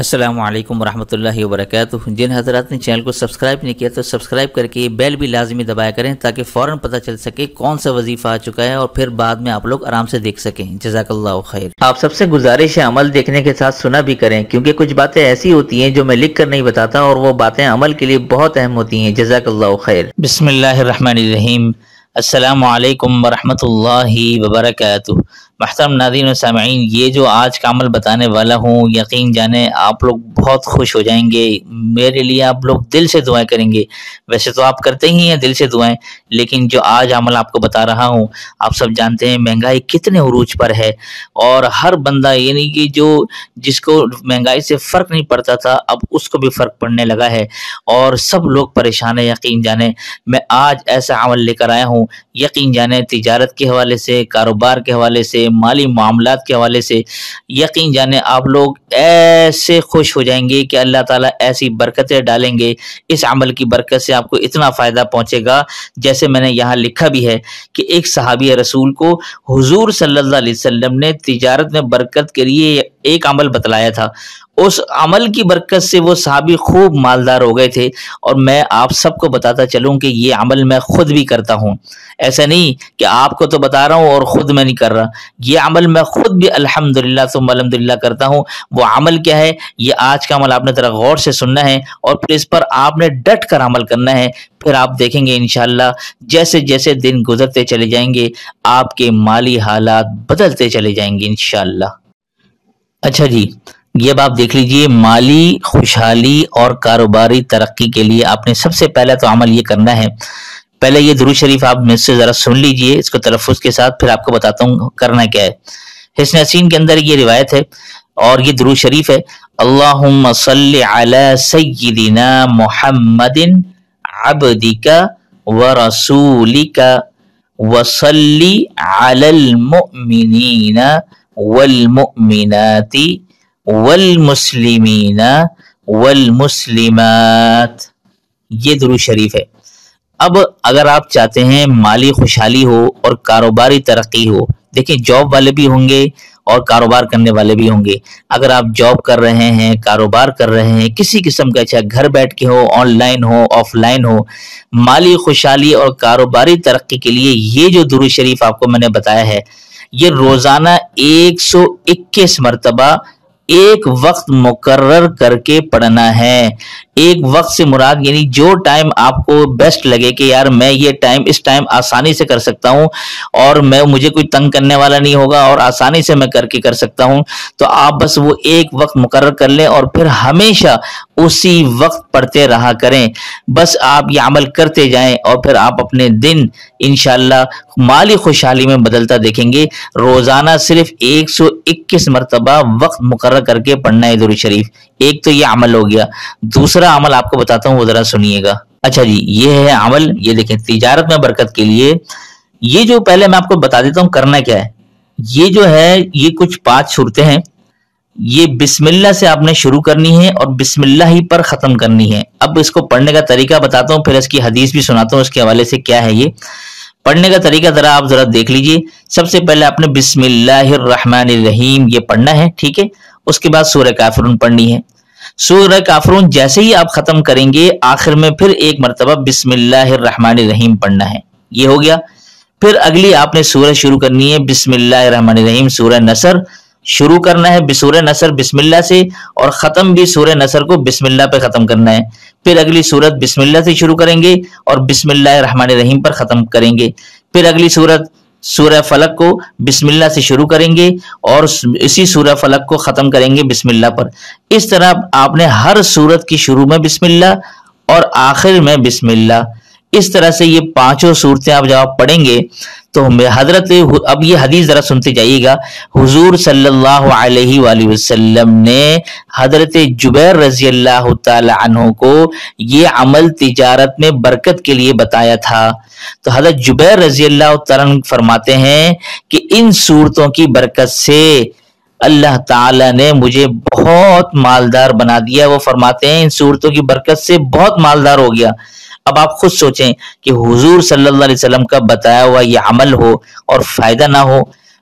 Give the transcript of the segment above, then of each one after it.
अस्सलामु अलैकुम वरहमतुल्लाहि वबरकातुहू। जिन हज़रात ने चैनल को सब्सक्राइब नहीं किया तो सब्सक्राइब करके बेल भी लाजमी दबाया करें ताकि फ़ौरन पता चल सके कौन सा वजीफ़ा आ चुका है और फिर बाद में आप लोग आराम से देख सकें। जज़ाकल्लाहु खैर। आप सबसे गुजारिश है अमल देखने के साथ सुना भी करें, क्योंकि कुछ बातें ऐसी होती हैं जो मैं लिख कर नहीं बताता और वो बातें अमल के लिए बहुत अहम होती हैं। जज़ाकल्लाहु खैर। बिस्मिल्लाहिर्रहमानिर्रहीम। अस्सलामु अलैकुम वरहमतुल्लाहि वबरकातुहू। महतरम नाज़रीन व सामईन, ये जो आज का अमल बताने वाला हूँ, यकीन जाने आप लोग बहुत खुश हो जाएंगे। मेरे लिए आप लोग दिल से दुआएं करेंगे। वैसे तो आप करते ही हैं दिल से दुआएं, लेकिन जो आज अमल आपको बता रहा हूँ, आप सब जानते हैं महंगाई कितने उरूज पर है और हर बंदा, यानी कि जो जिसको महंगाई से फ़र्क नहीं पड़ता था अब उसको भी फ़र्क पड़ने लगा है और सब लोग परेशान है। यकीन जाने मैं आज ऐसा अमल लेकर आया हूँ, यकीन जाने तिजारत के हवाले से, कारोबार के हवाले से, माली मामलात के हवाले से, यकीन जाने आप लोग ऐसे खुश हो जाएंगे कि अल्लाह ताला ऐसी बरकतें डालेंगे। इस अमल की बरकत से आपको इतना फ़ायदा पहुंचेगा, जैसे मैंने यहाँ लिखा भी है कि एक सहाबी रसूल को हुजूर सल्लल्लाहु अलैहि वसल्लम ने तिजारत में बरकत के लिए एक अमल बतलाया था। उस अमल की बरकत से वो सहाबी खूब मालदार हो गए थे और मैं आप सबको बताता चलूं कि ये अमल मैं खुद भी करता हूं। ऐसा नहीं कि आपको तो बता रहा हूं और खुद मैं नहीं कर रहा, ये अमल मैं खुद भी अल्हम्दुलिल्लाह सुम्मा अल्हम्दुलिल्लाह करता हूं। वो अमल क्या है, ये आज का अमल आपने जरा गौर से सुनना है और फिर इस पर आपने डट कर अमल करना है। फिर आप देखेंगे इंशाअल्लाह जैसे जैसे दिन गुजरते चले जाएंगे आपके माली हालात बदलते चले जाएंगे इंशाअल्लाह। अच्छा जी, ये अब आप देख लीजिए, माली खुशहाली और कारोबारी तरक्की के लिए आपने सबसे पहले तो अमल ये करना है। पहले ये दुरूद शरीफ आप मुझसे जरा सुन लीजिए इसको तलफ़्फ़ुज़ के साथ, फिर आपको बताता हूँ करना क्या है। हिस्न हसीन के अंदर ये रिवायत है और ये दुरूद शरीफ है। अल्लाहुम्मा सल्लि अला सय्यिदिना मुहम्मदिन अब्दिका व रसूलिका व सल्लि अलल मुमिनीना वल मुमिनाती वल मुस्लिमीना वल मुस्लिमात। ये दुरूद शरीफ है। अब अगर आप चाहते हैं माली खुशहाली हो और कारोबारी तरक्की हो, देखिए जॉब वाले भी होंगे और कारोबार करने वाले भी होंगे। अगर आप जॉब कर रहे हैं, कारोबार कर रहे हैं, किसी किस्म का, चाहे घर बैठ के हो, ऑनलाइन हो, ऑफलाइन हो, माली खुशहाली और कारोबारी तरक्की के लिए ये जो दुरूद शरीफ आपको मैंने बताया है, ये रोजाना 121 मरतबा एक वक्त मुकर्रर करके पढ़ना है। एक वक्त से मुराद यानी जो टाइम आपको बेस्ट लगे कि यार मैं ये टाइम इस टाइम आसानी से कर सकता हूँ और मुझे कोई तंग करने वाला नहीं होगा और आसानी से मैं करके कर सकता हूँ, तो आप बस वो एक वक्त मुकर्रर कर लें और फिर हमेशा उसी वक्त पढ़ते रहा करें। बस आप ये अमल करते जाएं और फिर आप अपने दिन इंशाअल्लाह माली खुशहाली में बदलता देखेंगे। रोजाना सिर्फ 121 मरतबा वक्त मुकर्रर करके पढ़ना है दुरूद शरीफ। एक तो ये अमल हो गया। दूसरा अमल आपको बताता हूँ, वो जरा सुनिएगा। अच्छा जी, ये है अमल, ये देखें तिजारत में बरकत के लिए ये जो पहले मैं आपको बता देता हूँ करना क्या है। ये जो है ये कुछ 5 सूरतें हैं। ये बिस्मिल्लाह से आपने शुरू करनी है और बिस्मिल्लाह ही पर खत्म करनी है। अब इसको पढ़ने का तरीका बताता हूँ, फिर इसकी हदीस भी सुनाता हूँ उसके हवाले से क्या है ये पढ़ने का तरीका। आप जरा देख लीजिए। सबसे पहले आपने बिस्मिल्लाहिर्रहमानिर्रहीम ये पढ़ना है, ठीक है। उसके बाद सूरह काफिरून पढ़नी है। सूरह काफिरून जैसे ही आप खत्म करेंगे आखिर में फिर एक मरतबा बिस्मिल्लाहिर्रहमानिर्रहीम पढ़ना है। ये हो गया। फिर अगली आपने सूरह शुरू करनी है बिस्मिल्लाहिर्रहमानिर्रहीम। सूरह नसर शुरू करना है सूरह नसर बिस्मिल्लाह से और खत्म भी सूरह नसर को बिस्मिल्लाह पे खत्म करना है। फिर अगली सूरत बिस्मिल्लाह से शुरू करेंगे और बिस्मिल्लाहिर्रहमानिर्रहीम पर खत्म करेंगे। फिर अगली सूरत सूरह फलक को बिस्मिल्लाह से शुरू करेंगे और इसी सूरह फलक को खत्म करेंगे बिस्मिल्लाह पर। इस तरह आपने हर सूरत की शुरू में बिस्मिल्लाह और आखिर में बिस्मिल्लाह, इस तरह से ये 5 सूरतें आप जब आप पढ़ेंगे तो हजरत, अब ये हदीस जरा सुनते जाइएगा। हुजूर सल्लल्लाहु अलैहि वसल्लम ने हजरत जुबैर रजी अल्लाह तआला अन्हु को ये अमल तिजारत में बरकत के लिए बताया था। तो हजरत जुबैर रजी अल्लाह तआला अन्हु फरमाते हैं कि इन सूरतों की बरकत से अल्लाह ताला ने मुझे बहुत मालदार बना दिया। वो फरमाते हैं इन सूरतों की बरकत से बहुत मालदार हो गया। अब आप खुद सोचें कि हुजूर सल्लल्लाहु अलैहि वसल्लम का बताया हुआ ये अमल हो और फायदा ना हो।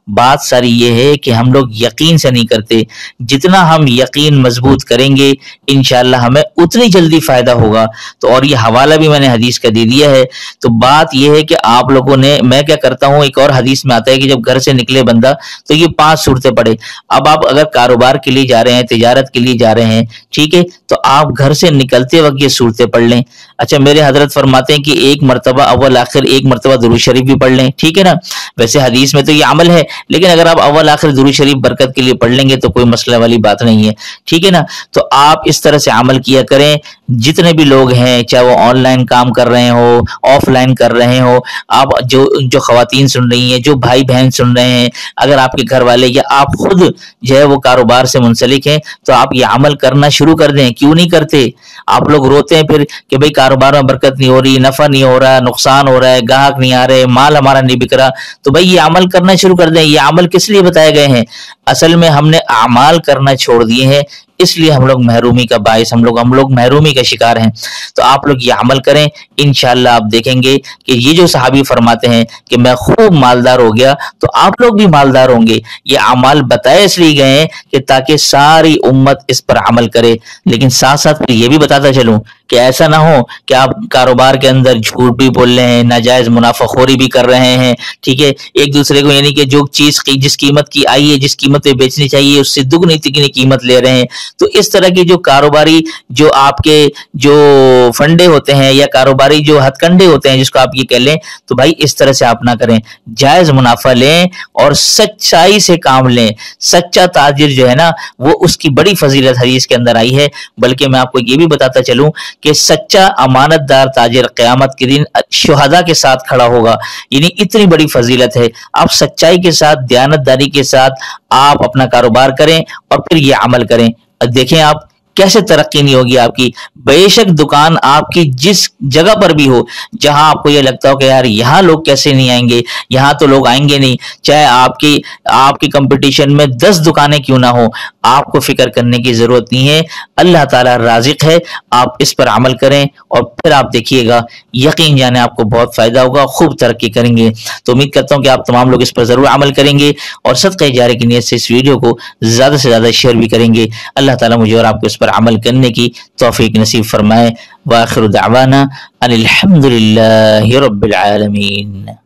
بات ساری یہ ہے کہ ہم لوگ یقین سے نہیں کرتے. جتنا ہم یقین مضبوط کریں گے انشاءاللہ ہمیں اتنی جلدی فائدہ ہوگا. تو اور یہ حوالہ بھی میں نے حدیث کا دے دیا ہے. تو بات یہ ہے کہ آپ لوگوں نے, میں کیا کرتا ہوں, ایک اور حدیث میں آتا ہے کہ جب گھر سے نکلے بندہ تو یہ 5 صورتیں پڑھے. اب آپ اگر کاروبار کے لیے جا رہے ہیں, تجارت کے لیے جا رہے ہیں, ٹھیک ہے, تو آپ گھر سے نکلتے وقت یہ صورتیں پڑھ لیں. اچھا, میرے حضرت فرماتے ہیں کہ ایک مرتبہ اول آخر ایک مرتبہ درود شریف بھی پڑھ لیں, ٹھیک ہے نا. ویسے حدیث میں تو یہ عمل ہے, لیکن اگر آپ اول آخر درود شریف برکت کے لیے پڑھ لیں گے تو کوئی مسئلہ والی بات نہیں ہے, ٹھیک ہے نا. تو آپ اس طرح سے عمل کیا کریں. جتنے بھی لوگ ہیں, چاہے وہ آن لائن کام کر رہے ہو, آف لائن کر رہے ہو, آپ جو خواتین سن رہی ہیں, جو بھائی بہن سن رہے ہیں, اگر آپ کے گھر والے یا آپ خود جو ہے وہ کاروبار سے منسلک ہیں, تو آپ یہ عمل کرنا شروع کر دیں. کیوں نہیں کرتے؟ آپ لوگ روتے ہیں پھر کہ بھئی کاروبار میں برکت نہیں ہو رہی, نفع نہیں ہو رہا, نقصان ہو رہا ہے, گاہک نہیں آ رہے, مال ہمارا نہیں بک رہا. تو بھئی یہ عمل کرنا شروع کر دیں. یہ عمل کس لیے بتائے گئے ہیں؟ اصل میں ہم نے اعمال کرنا چھوڑ دیے ہیں, اس لیے ہم لوگ محرومی کا باعث, ہم لوگ محرومی کا شکار ہیں. تو آپ لوگ یہ عمل کریں, انشاءاللہ آپ دیکھیں گے کہ یہ جو صحابی فرماتے ہیں کہ میں خوب مالدار ہو گیا, تو آپ لوگ بھی مالدار ہوں گے. یہ اعمال بتائے اس لیے گئے ہیں کہ تاکہ ساری امت اس پر عمل کرے. لیکن ساتھ ساتھ یہ بھی بتاتا چلوں کہ ایسا نہ ہو کہ آپ کاروبار کے اندر جھوٹ بھی بول رہے ہیں, ناجائز منافع خوری بھی کر رہے ہیں, ٹھیک ہے, ایک دوسرے کو یعنی کہ جو چیز جس قیمت کی آئی ہے, جس قیمت پہ بیچنی چاہیے, اس سے دگنی تگنی قیمت لے رہے ہیں. تو اس طرح کی جو کاروباری جو آپ کے جو فنڈے ہوتے ہیں یا کاروباری جو ہتھ کنڈے ہوتے ہیں, جس کو آپ یہ کہہ لیں, تو بھائی اس طرح سے آپ نہ کریں. جائز منافع لیں اور سچائی سے کام لیں. سچا تاجر جو ہے نا, وہ اس کی بڑی فضیلت حدیث کے اندر آئی ہے. بلکہ میں آپ کو یہ بھی بتاتا چلوں کہ سچا امانت دار تاجر قیامت کے دن شہداء کے ساتھ کھڑا ہوگا. یعنی اتنی بڑی فضیلت ہے. آپ سچائی کے ساتھ, دیانتداری کے ساتھ آپ اپنا کاروبار کریں اور پھر یہ عمل کریں. دیکھیں آپ کیسے ترقی نہیں ہوگی آپ کی. بے شک دکان آپ کی جس جگہ پر بھی ہو, جہاں آپ کو یہ لگتا ہو کہ یار یہاں لوگ کیسے نہیں آئیں گے, یہاں تو لوگ آئیں گے نہیں, چاہے آپ کی کمپٹیشن میں 10 دکانیں کیوں نہ ہو, آپ کو فکر کرنے کی ضرورت نہیں ہے. اللہ تعالیٰ رازق ہے, آپ اس پر عمل کریں اور پھر آپ دیکھیے گا, یقین جانے آپ کو بہت فائدہ ہوگا, خوب ترقی کریں گے. تو امید کرتا ہوں کہ آپ تمام لوگ اس پر ضرور عمل کریں گے اور صدقہ جاریہ کی نیت سے اس ویڈیو کو زیادہ سے زیادہ شیئر بھی کریں گے. اللہ تعالیٰ مجھے اور آپ کو اس پر عمل کرنے کی توفیق نصیب فرمائے. وآخر دعوانا ان الحمد للہ رب العالمین.